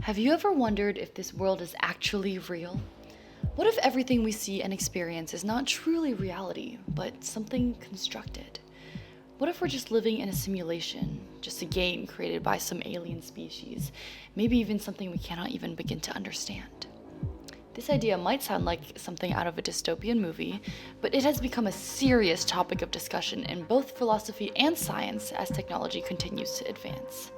Have you ever wondered if this world is actually real? What if everything we see and experience is not truly reality, but something constructed? What if we're just living in a simulation, just a game created by some alien species, maybe even something we cannot even begin to understand? This idea might sound like something out of a dystopian movie, but it has become a serious topic of discussion in both philosophy and science as technology continues to advance.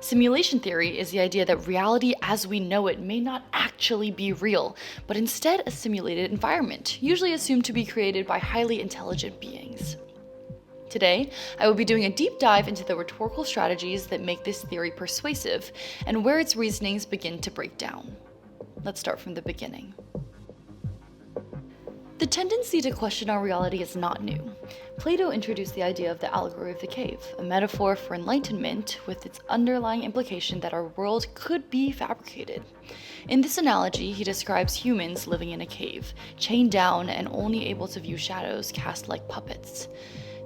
Simulation theory is the idea that reality as we know it may not actually be real, but instead a simulated environment, usually assumed to be created by highly intelligent beings. Today, I will be doing a deep dive into the rhetorical strategies that make this theory persuasive and where its reasonings begin to break down. Let's start from the beginning. The tendency to question our reality is not new. Plato introduced the idea of the allegory of the cave, a metaphor for enlightenment with its underlying implication that our world could be fabricated. In this analogy, he describes humans living in a cave, chained down and only able to view shadows cast like puppets.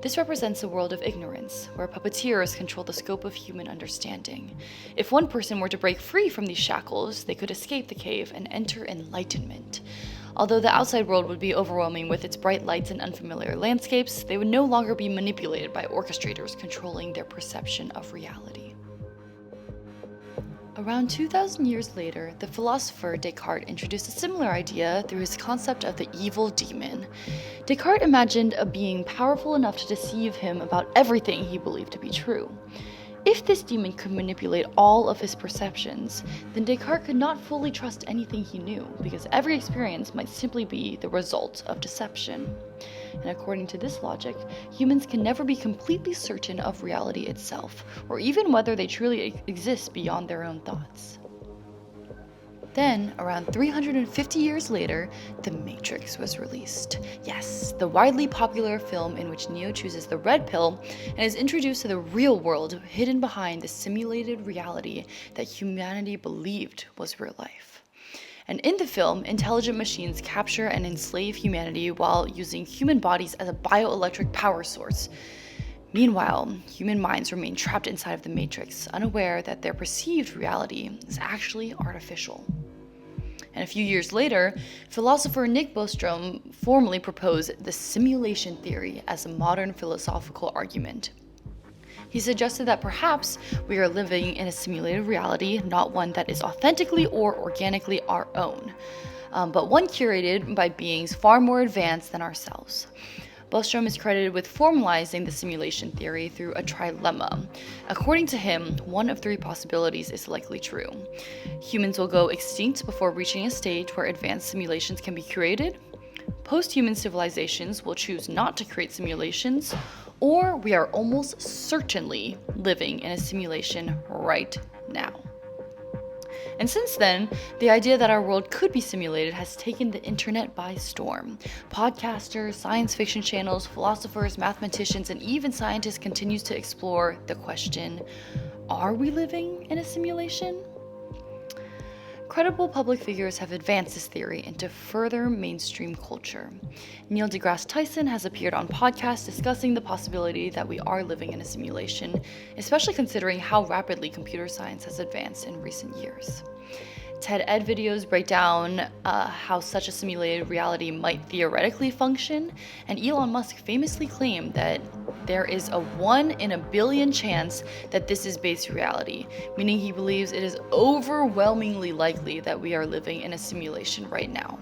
This represents a world of ignorance, where puppeteers control the scope of human understanding. If one person were to break free from these shackles, they could escape the cave and enter enlightenment. Although the outside world would be overwhelming with its bright lights and unfamiliar landscapes, they would no longer be manipulated by orchestrators controlling their perception of reality. Around 2,000 years later, the philosopher Descartes introduced a similar idea through his concept of the evil demon. Descartes imagined a being powerful enough to deceive him about everything he believed to be true. If this demon could manipulate all of his perceptions, then Descartes could not fully trust anything he knew, because every experience might simply be the result of deception. And according to this logic, humans can never be completely certain of reality itself, or even whether they truly exist beyond their own thoughts. Then, around 350 years later, The Matrix was released. Yes, the widely popular film in which Neo chooses the red pill and is introduced to the real world hidden behind the simulated reality that humanity believed was real life. And in the film, intelligent machines capture and enslave humanity while using human bodies as a bioelectric power source. Meanwhile, human minds remain trapped inside of the Matrix, unaware that their perceived reality is actually artificial. And a few years later, philosopher Nick Bostrom formally proposed the simulation theory as a modern philosophical argument. He suggested that perhaps we are living in a simulated reality, not one that is authentically or organically our own, but one curated by beings far more advanced than ourselves. Bostrom is credited with formalizing the simulation theory through a trilemma. According to him, one of three possibilities is likely true. Humans will go extinct before reaching a stage where advanced simulations can be created. Post-human civilizations will choose not to create simulations, or we are almost certainly living in a simulation right now. And since then, the idea that our world could be simulated has taken the internet by storm. Podcasters, science fiction channels, philosophers, mathematicians, and even scientists continue to explore the question, are we living in a simulation? Credible public figures have advanced this theory into further mainstream culture. Neil deGrasse Tyson has appeared on podcasts discussing the possibility that we are living in a simulation, especially considering how rapidly computer science has advanced in recent years. TED Ed videos break down how such a simulated reality might theoretically function, and Elon Musk famously claimed that there is a 1 in a billion chance that this is base reality, meaning he believes it is overwhelmingly likely that we are living in a simulation right now.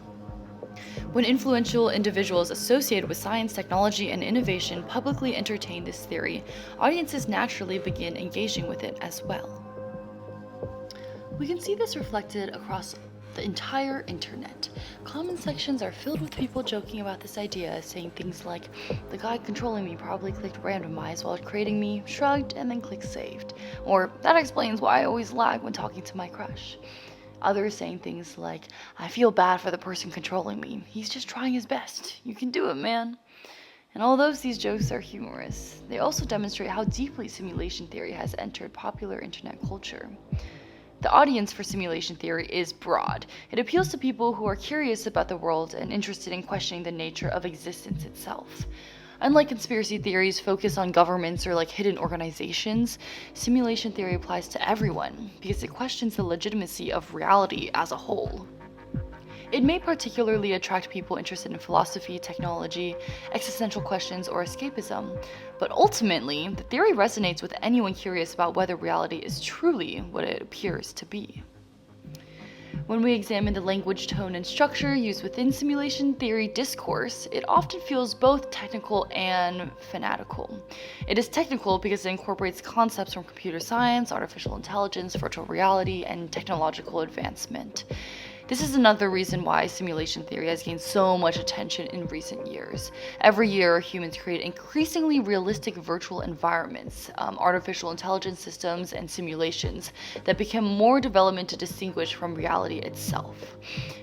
When influential individuals associated with science, technology, and innovation publicly entertain this theory, audiences naturally begin engaging with it as well. We can see this reflected across the entire internet. Comment sections are filled with people joking about this idea, saying things like, the guy controlling me probably clicked randomize while creating me, shrugged, and then clicked saved. Or, that explains why I always lag when talking to my crush. Others saying things like, I feel bad for the person controlling me. He's just trying his best. You can do it, man. And although these jokes are humorous, they also demonstrate how deeply simulation theory has entered popular internet culture. The audience for simulation theory is broad. It appeals to people who are curious about the world and interested in questioning the nature of existence itself. Unlike conspiracy theories focused on governments or like hidden organizations, simulation theory applies to everyone because it questions the legitimacy of reality as a whole. It may particularly attract people interested in philosophy, technology, existential questions, or escapism, but ultimately, the theory resonates with anyone curious about whether reality is truly what it appears to be. When we examine the language, tone, and structure used within simulation theory discourse, it often feels both technical and fanatical. It is technical because it incorporates concepts from computer science, artificial intelligence, virtual reality, and technological advancement. This is another reason why simulation theory has gained so much attention in recent years. Every year, humans create increasingly realistic virtual environments, artificial intelligence systems, and simulations that become more development to distinguish from reality itself.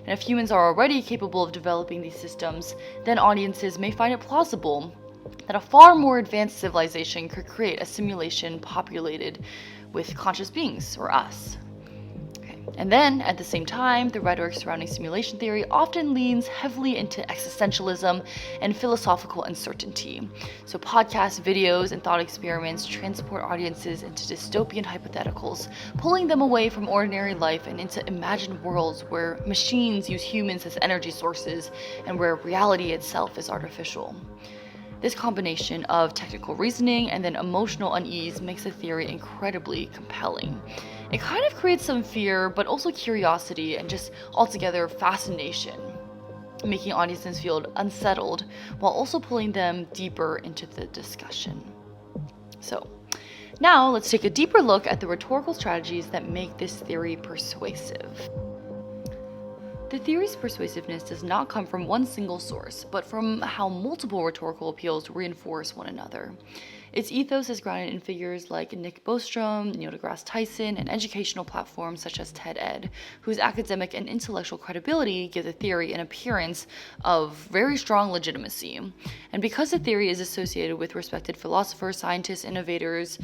And if humans are already capable of developing these systems, then audiences may find it plausible that a far more advanced civilization could create a simulation populated with conscious beings, or us. And then, at the same time, the rhetoric surrounding simulation theory often leans heavily into existentialism and philosophical uncertainty. So podcasts, videos, and thought experiments transport audiences into dystopian hypotheticals, pulling them away from ordinary life and into imagined worlds where machines use humans as energy sources and where reality itself is artificial. This combination of technical reasoning and then emotional unease makes the theory incredibly compelling. It kind of creates some fear, but also curiosity and just altogether fascination, making audiences feel unsettled while also pulling them deeper into the discussion. So, now let's take a deeper look at the rhetorical strategies that make this theory persuasive. The theory's persuasiveness does not come from one single source, but from how multiple rhetorical appeals reinforce one another. Its ethos is grounded in figures like Nick Bostrom, Neil deGrasse Tyson, and educational platforms such as TED-Ed, whose academic and intellectual credibility give the theory an appearance of very strong legitimacy. And because the theory is associated with respected philosophers, scientists, innovators,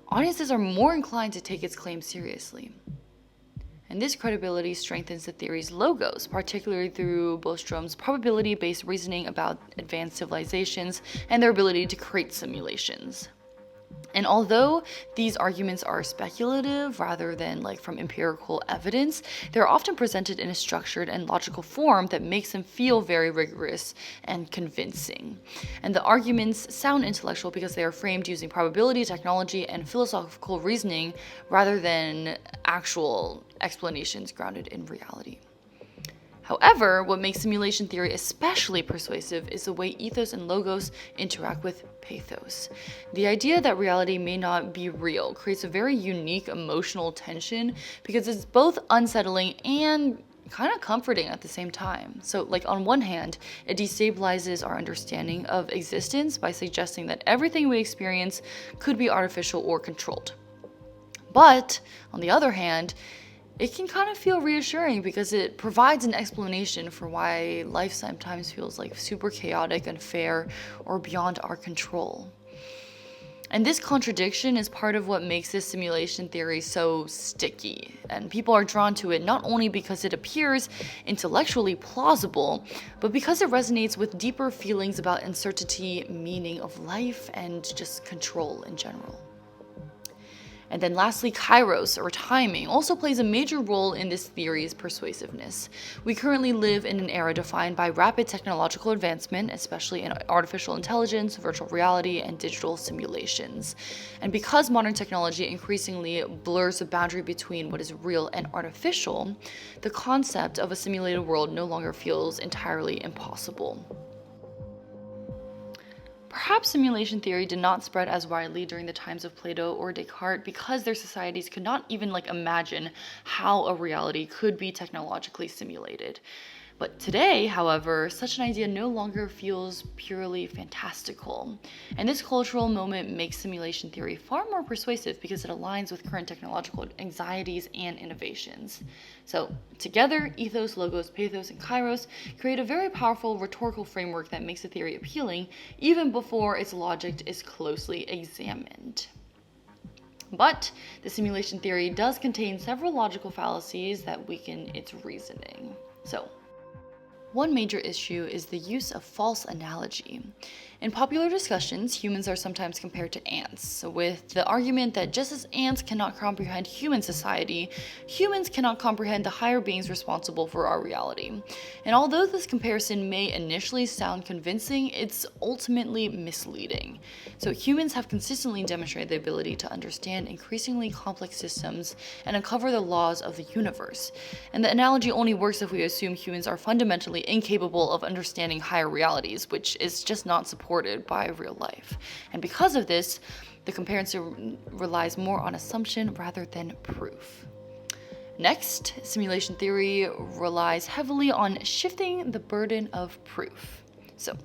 audiences are more inclined to take its claims seriously. And this credibility strengthens the theory's logos, particularly through Bostrom's probability-based reasoning about advanced civilizations and their ability to create simulations. And although these arguments are speculative rather than from empirical evidence, they're often presented in a structured and logical form that makes them feel very rigorous and convincing. And the arguments sound intellectual because they are framed using probability, technology, and philosophical reasoning rather than actual explanations grounded in reality. However, what makes simulation theory especially persuasive is the way ethos and logos interact with pathos. The idea that reality may not be real creates a very unique emotional tension because it's both unsettling and kind of comforting at the same time. So, on one hand, it destabilizes our understanding of existence by suggesting that everything we experience could be artificial or controlled. But, on the other hand, it can kind of feel reassuring because it provides an explanation for why life sometimes feels super chaotic, unfair, or beyond our control. And this contradiction is part of what makes this simulation theory so sticky. And people are drawn to it not only because it appears intellectually plausible, but because it resonates with deeper feelings about uncertainty, meaning of life, and just control in general. And then lastly, kairos, or timing, also plays a major role in this theory's persuasiveness. We currently live in an era defined by rapid technological advancement, especially in artificial intelligence, virtual reality, and digital simulations. And because modern technology increasingly blurs the boundary between what is real and artificial, the concept of a simulated world no longer feels entirely impossible. Perhaps simulation theory did not spread as widely during the times of Plato or Descartes because their societies could not even imagine how a reality could be technologically simulated. But today, however, such an idea no longer feels purely fantastical. And this cultural moment makes simulation theory far more persuasive because it aligns with current technological anxieties and innovations. So, together, ethos, logos, pathos, and kairos create a very powerful rhetorical framework that makes the theory appealing even before its logic is closely examined. But the simulation theory does contain several logical fallacies that weaken its reasoning. So, One major issue is the use of false analogy. In popular discussions, humans are sometimes compared to ants, with the argument that just as ants cannot comprehend human society, humans cannot comprehend the higher beings responsible for our reality. And although this comparison may initially sound convincing, it's ultimately misleading. So humans have consistently demonstrated the ability to understand increasingly complex systems and uncover the laws of the universe. And the analogy only works if we assume humans are fundamentally incapable of understanding higher realities, which is just not supported by real life. And because of this, the comparison relies more on assumption rather than proof. Next, simulation theory relies heavily on shifting the burden of proof. So,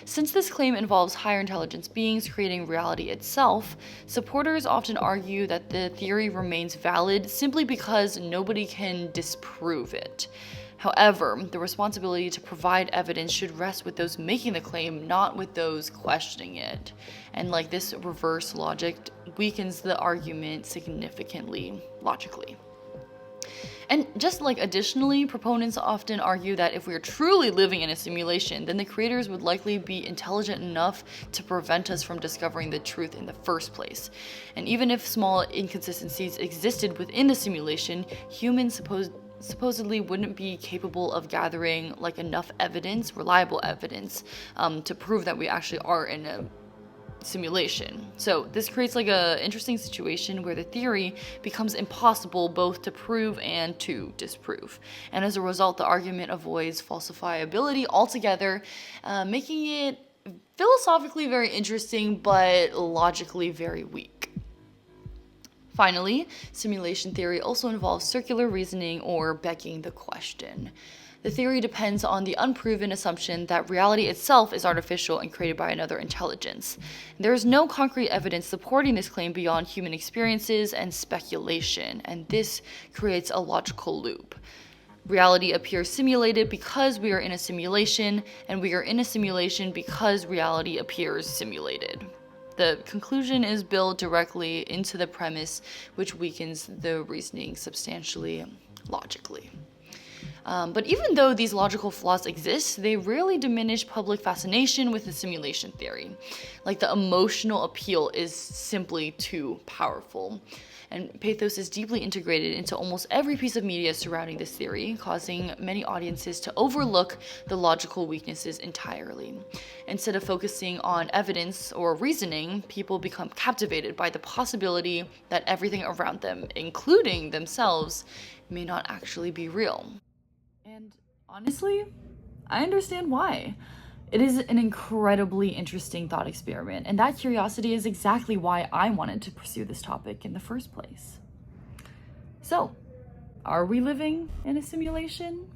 since this claim involves higher intelligence beings creating reality itself, supporters often argue that the theory remains valid simply because nobody can disprove it. However, the responsibility to provide evidence should rest with those making the claim, not with those questioning it. And this reverse logic weakens the argument significantly logically. And additionally, proponents often argue that if we are truly living in a simulation, then the creators would likely be intelligent enough to prevent us from discovering the truth in the first place. And even if small inconsistencies existed within the simulation, humans supposedly wouldn't be capable of gathering enough evidence, reliable evidence, to prove that we actually are in a simulation. So this creates a interesting situation where the theory becomes impossible both to prove and to disprove. And as a result, the argument avoids falsifiability altogether, making it philosophically very interesting but logically very weak. Finally, simulation theory also involves circular reasoning or begging the question. The theory depends on the unproven assumption that reality itself is artificial and created by another intelligence. There is no concrete evidence supporting this claim beyond human experiences and speculation, and this creates a logical loop. Reality appears simulated because we are in a simulation, and we are in a simulation because reality appears simulated. The conclusion is built directly into the premise, which weakens the reasoning substantially logically. But even though these logical flaws exist, they rarely diminish public fascination with the simulation theory. The emotional appeal is simply too powerful. And pathos is deeply integrated into almost every piece of media surrounding this theory, causing many audiences to overlook the logical weaknesses entirely. Instead of focusing on evidence or reasoning, people become captivated by the possibility that everything around them, including themselves, may not actually be real. And honestly, I understand why. It is an incredibly interesting thought experiment, and that curiosity is exactly why I wanted to pursue this topic in the first place. So, are we living in a simulation?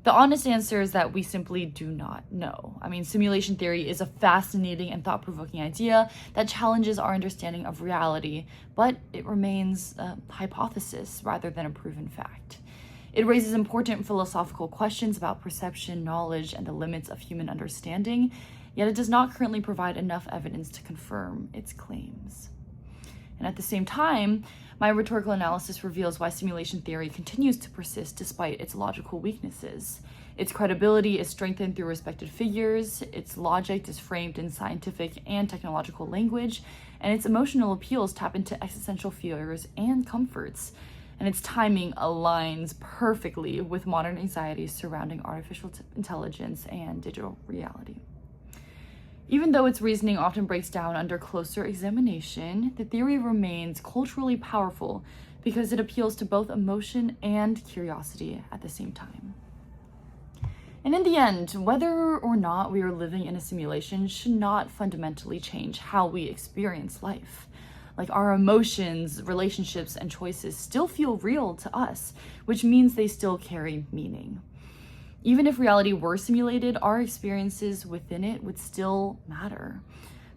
The honest answer is that we simply do not know. Simulation theory is a fascinating and thought-provoking idea that challenges our understanding of reality, but it remains a hypothesis rather than a proven fact. It raises important philosophical questions about perception, knowledge, and the limits of human understanding, yet it does not currently provide enough evidence to confirm its claims. And at the same time, my rhetorical analysis reveals why simulation theory continues to persist despite its logical weaknesses. Its credibility is strengthened through respected figures, its logic is framed in scientific and technological language, and its emotional appeals tap into existential fears and comforts. And its timing aligns perfectly with modern anxieties surrounding artificial intelligence and digital reality. Even though its reasoning often breaks down under closer examination, the theory remains culturally powerful because it appeals to both emotion and curiosity at the same time. And in the end, whether or not we are living in a simulation should not fundamentally change how we experience life. Our emotions, relationships, and choices still feel real to us, which means they still carry meaning. Even if reality were simulated, our experiences within it would still matter.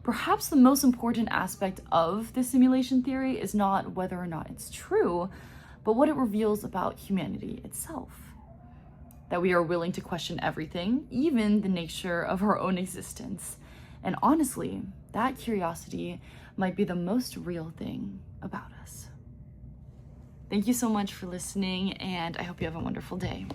Perhaps the most important aspect of the simulation theory is not whether or not it's true, but what it reveals about humanity itself. That we are willing to question everything, even the nature of our own existence. And honestly, that curiosity might be the most real thing about us. Thank you so much for listening, and I hope you have a wonderful day.